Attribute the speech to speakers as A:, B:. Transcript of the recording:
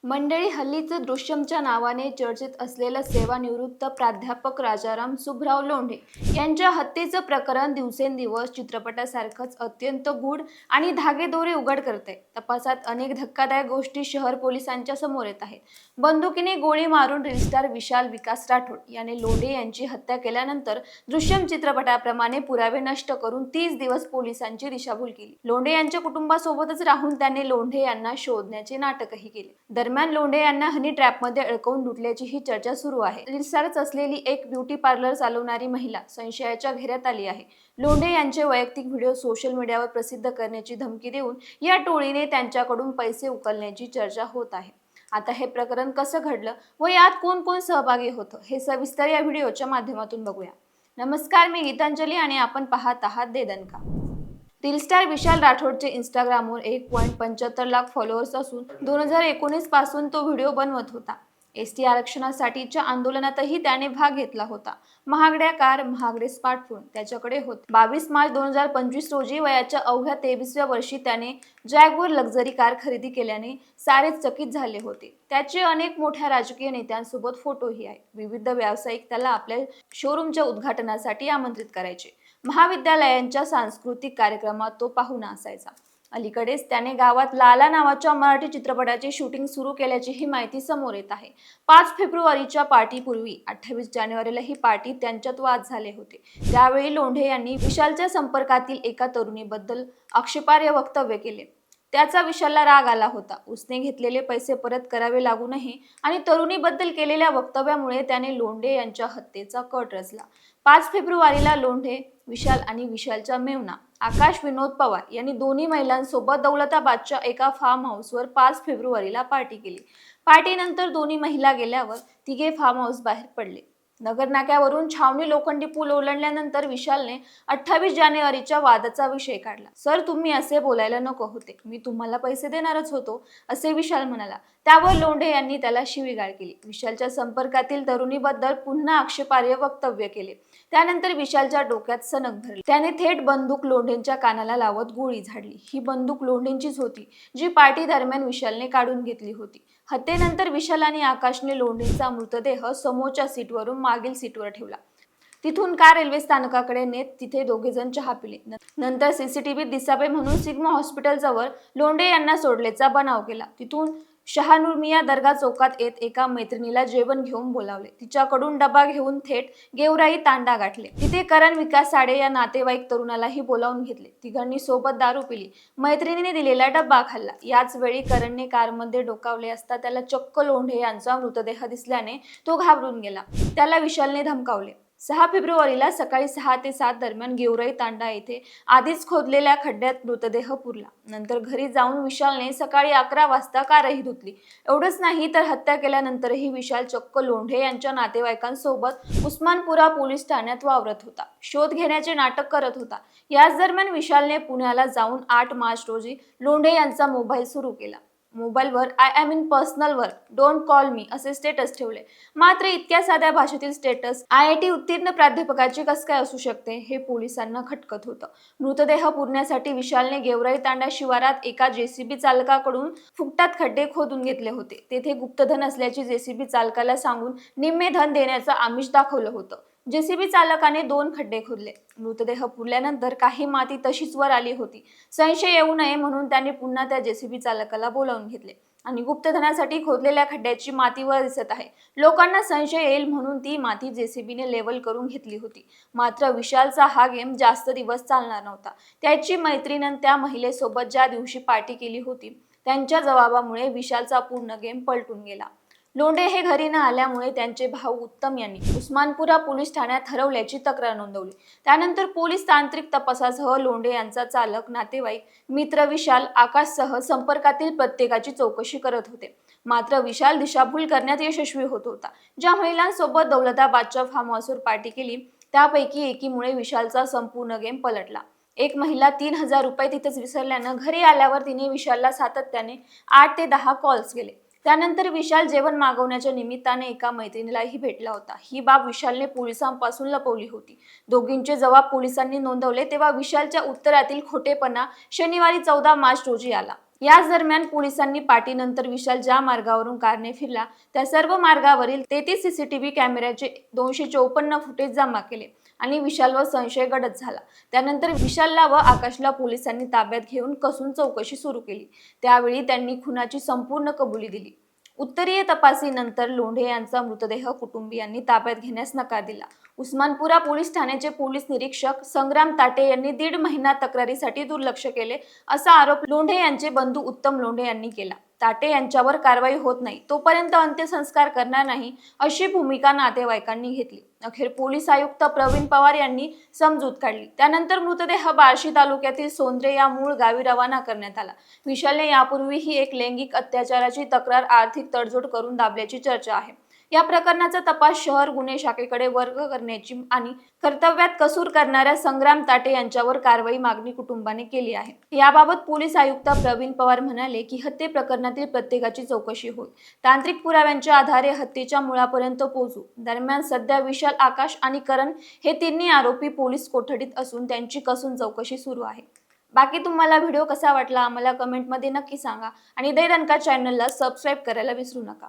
A: मंडळी हल्लीचं दृश्यमच्या नावाने चर्चेत असलेलं सेवानिवृत्त प्राध्यापक राजाराम सुभराव लोंढे यांच्या हत्येचं प्रकरण दिवसेंदिवस चित्रपटासारखंच अत्यंत गूढ आणि धागेदोरे उघड करते। तपासात अनेक धक्कादायक गोष्टी शहर पोलिसांच्या समोर येत आहेत। बंदुकीने गोळी मारून रील स्टार विशाल विकास राठोड याने लोंढे यांची हत्या केल्यानंतर दृश्यम चित्रपटाप्रमाणे पुरावे नष्ट करून 30 दिवस पोलिसांची दिशाभूल केली। लोंढे यांच्या कुटुंबासोबतच राहून त्याने लोंढे यांना शोधण्याचे नाटकही केले। दरम्यान लोंढे यांना हनी ट्रॅपमध्ये अडकवून लुटल्याची ही चर्चा सुरू आहे। रील स्टारच असलेली एक ब्युटी पार्लर चालवणारी महिला संशयाच्या घेऱ्यात आली आहे। लोंढे यांचे वैयक्तिक व्हिडिओ सोशल मीडियावर प्रसिद्ध करण्याची धमकी देऊन या टोळीने त्यांच्याकडून पैसे उकलण्याची चर्चा होत आहे। आता हे प्रकरण कसं घडलं व यात कोण कोण सहभागी होतं हे सविस्तर या व्हिडिओच्या माध्यमातून बघूया। नमस्कार, मी गीतांजली आणि आपण पाहत आहात दे दणका। रील स्टार विशाल राठोडचे इंस्टाग्रामवर 1.75 लाख फॉलोअर्स असून 2019 पासून तो व्हिडिओ बनवत होता। एसटी आरक्षणासाठीच्या आंदोलनातही त्याने भाग घेतला होता। महागड्या कार, महागडे स्मार्टफोन त्याच्याकडे होते। 22 मार्च 2025 रोजी वयाच्या अवघ्या 23व्या वर्षी त्याने जॅगुआर लक्झरी कार खरेदी केल्याने सारेच चकित झाले होते। त्याचे अनेक मोठ्या राजकीय नेत्यांसोबत फोटोही आहेत। विविध व्यावसायिक त्याला आपल्या शोरूमच्या उद्घाटनासाठी आमंत्रित करायचे। महाविद्यालयांच्या सांस्कृतिक कार्यक्रमात तो पाहुणा असायचा। अलीकडेच त्याने गावात लाला नावाच्या मराठी चित्रपटाचे शूटिंग सुरू केल्याची माहिती समोर येत आहे। 5 फेब्रुवारीच्या पार्टीपूर्वी 28 जानेवारीला ही पार्टी त्यांच्यात वाद झाले होते। त्यावेळी लोंढे यांनी विशालच्या संपर्कातील एका तरुणीबद्दल आक्षेपार्ह वक्तव्य केले। त्याचा विशालला राग आला होता। उसने घेतलेले पैसे परत करावे लागू नये आणि तरुणीबद्दल केलेल्या वक्तव्यामुळे त्याने लोंढे यांच्या हत्येचा कट रचला। 5 फेब्रुवारीला लोंढे, विशाल आणि विशालचा मेव्हणा आकाश विनोद पवार यांनी दोन्ही महिलांसोबत दौलताबादच्या एका फार्म हाऊसवर 5 फेब्रुवारीला पार्टी केली। पार्टीनंतर दोन्ही महिला गेल्यावर तिघे फार्म हाऊस बाहेर पडले। नगर नाक्यावरून छावणी लोखंडी पूल ओलांडल्यानंतर विशालने 28 जानेवारीच्या वादाचा विषय काढला। सर, तुम्ही असे बोलायला नको होते, मी तुम्हाला पैसे देणारच होतो, असे विशाल म्हणाला। त्यावर लोंढे यांनी त्याला शिवीगाळ केली। विशालच्या संपर्कातील तरुणीबद्दल पुन्हा आक्षेपार्ह वक्तव्य केले। त्यानंतर विशालच्या डोक्यात सनक भरली। त्याने थेट बंदूक लोंढेंच्या कानाला लावत गोळी झाडली। ही बंदूक लोंढेंचीच होती, जी पार्टी दरम्यान विशालने काढून घेतली होती। हत्येनंतर विशाल आणि आकाशने लोंढेंचा मृतदेह समोरच्या सीटवरून मागील सीटवर ठेवला। तिथून कार रेल्वे स्थानकाकडे नेत तिथे दोघे जण चहा पिले। नंतर सीसीटीव्हीत दिसावे म्हणून सिग्मा हॉस्पिटल जवळ लोंढे यांना सोडल्याचा बनाव केला। तिथून शहानूरमिया दर्गा चौकात येत एका मैत्रिणीला जेवण घेऊन बोलावले। तिच्याकडून डबा घेऊन थेट गेवराई तांडा गाठले। तिथे करण विकास साडे या नातेवाईक तरुणालाही बोलावून घेतले। तिघांनी सोबत दारू पिली। मैत्रिणीने दिलेला डब्बा खाल्ला। याच वेळी करणने कारमध्ये डोकावले असता त्याला चक्क लोंढे यांचा मृतदेह दिसल्याने तो घाबरून गेला। त्याला विशालने धमकावले। 6 फेब्रुवारीला सकाळी 6 ते 7 दरम्यान गेवराई तांडा येथे आधीच खोदलेल्या खड्ड्यात मृतदेह पुरला। नंतर घरी जाऊन विशालने सकाळी 11 वाजता कारही धुतली। एवढंच नाही तर हत्या केल्यानंतरही विशाल चक्क लोंढे यांच्या नातेवाईकांसोबत उस्मानपुरा पोलीस ठाण्यात वावरत होता, शोध घेण्याचे नाटक करत होता। याच दरम्यान विशालने पुण्याला जाऊन 8 मार्च रोजी लोंढे यांचा मोबाईल सुरू केला। मोबाईलवर I am in personal work, don't call me असे स्टेटस ठेवले। मात्र इतक्या साध्या भाषेतील स्टेटस IIT उत्तीर्ण प्राध्यापकाचे कस काय असू शकते हे पोलिसांना खटकत होतं। मृतदेह पुरण्यासाठी विशालने गेवराई तांडा शिवारात एका जेसीबी चालकाकडून फुकटात खड्डे खोदून घेतले होते। तेथे गुप्तधन असल्याचे जेसीबी चालकाला सांगून निम्मे धन देण्याचं आमिष दाखवलं होतं। जेसीबी चालकाने 2 खड्डे खोदले। मृतदेह पुरल्यानंतर काही माती तशीच वर आली होती। संशय येऊ नये म्हणून त्याने पुन्हा त्या जेसीबी चालकाला बोलावून घेतले आणि गुप्तधनासाठी खोदलेल्या खड्ड्याची माती वर दिसत आहे, लोकांना संशय येईल म्हणून ती माती जेसीबीने लेवल करून घेतली होती। मात्र विशालचा हा गेम जास्त दिवस चालणार नव्हता। त्याची मैत्रीण त्या महिलेसोबत ज्या दिवशी पार्टी केली होती त्यांच्या जबाबामुळे विशालचा पूर्ण गेम पलटून गेला। लोंढे हे घरी न आल्यामुळे त्यांचे भाऊ उत्तम यांनी उस्मानपुरा पोलीस ठाण्यात हरवल्याची तक्रार नोंदवली। त्यानंतर पोलीस तांत्रिक तपासासह लोंढे यांचा चालक, नातेवाईक, मित्र विशाल, आकाशसह संपर्कातील प्रत्येकाची चौकशी करत होते। मात्र विशाल दिशाभूल करण्यात यशस्वी होत होता। ज्या महिलांसोबत दौलताबादच्या फार्म हाऊसवर पार्टी केली त्यापैकी एकीमुळे विशालचा संपूर्ण गेम पलटला। एक महिला 3000 रुपये तिथेच विसरल्यानं घरी आल्यावर तिने विशालला सातत्याने 8 ते 10 कॉल्स केले। त्यानंतर विशाल जेवण मागवण्याच्या निमित्ताने एका मैत्रिणीलाही भेटला होता। ही बाब विशालने पोलिसांपासून लपवली होती। दोघींचे जबाब पोलिसांनी नोंदवले तेव्हा विशालच्या उत्तरातील खोटेपणा शनिवारी 14 मार्च रोजी आला। याच दरम्यान पोलिसांनी पाठीनंतर विशाल ज्या मार्गावरून कारने फिरला त्या सर्व मार्गावरील 33 सीसीटीव्ही कॅमेऱ्याचे 254 फुटेज जमा केले आणि विशालवर संशय गडद झाला। त्यानंतर विशालला व आकाशला पोलिसांनी ताब्यात घेऊन कसून चौकशी सुरू केली। त्यावेळी त्यांनी खुनाची संपूर्ण कबुली दिली। उत्तरीय तपासीनंतर लोंढे यांचा मृतदेह कुटुंबियांनी ताब्यात घेण्यास नकार दिला। उस्मानपुरा पोलीस ठाण्याचे पोलीस निरीक्षक संग्राम ताटे यांनी 1.5 महिना तक्रारीसाठी दुर्लक्ष केले असा आरोप लोंढे यांचे बंधू उत्तम लोंढे यांनी केला। ताटे यांच्यावर कारवाई होत नाही तोपर्यंत अंत्यसंस्कार करणार नाही अशी भूमिका नातेवाईकांनी घेतली। अखेर पोलीस आयुक्त प्रवीण पवार यांनी समजूत काढली। त्यानंतर मृतदेह बार्शी तालुक्यातील सोंद्रे या मूळ गावी रवाना करण्यात आला। विशालने यापूर्वीही एक लैंगिक अत्याचाराची तक्रार आर्थिक तडजोड करून दाबल्याची चर्चा आहे। या प्रकरणाचा तपास शहर गुन्हे शाखेकडे वर्ग करण्याची आणि कर्तव्यात कसूर करणाऱ्या संग्राम ताटे यांच्यावर कारवाई मागणी कुटुंबाने केली आहे। याबाबत पोलीस आयुक्त प्रवीण पवार म्हणाले की हत्ये प्रकरणातील प्रत्येकाची चौकशी होईल। तांत्रिक पुराव्यांच्या आधारे हत्येच्या मुळापर्यंत पोहोचू। दरम्यान सध्या विशाल, आकाश आणि करण हे तिन्ही आरोपी पोलीस कोठडीत असून त्यांची कसून चौकशी सुरू आहे। बाकी तुम्हाला व्हिडिओ कसा वाटला आम्हाला कमेंटमध्ये नक्की सांगा आणि दही दणका चॅनलला सबस्क्राईब करायला विसरू नका।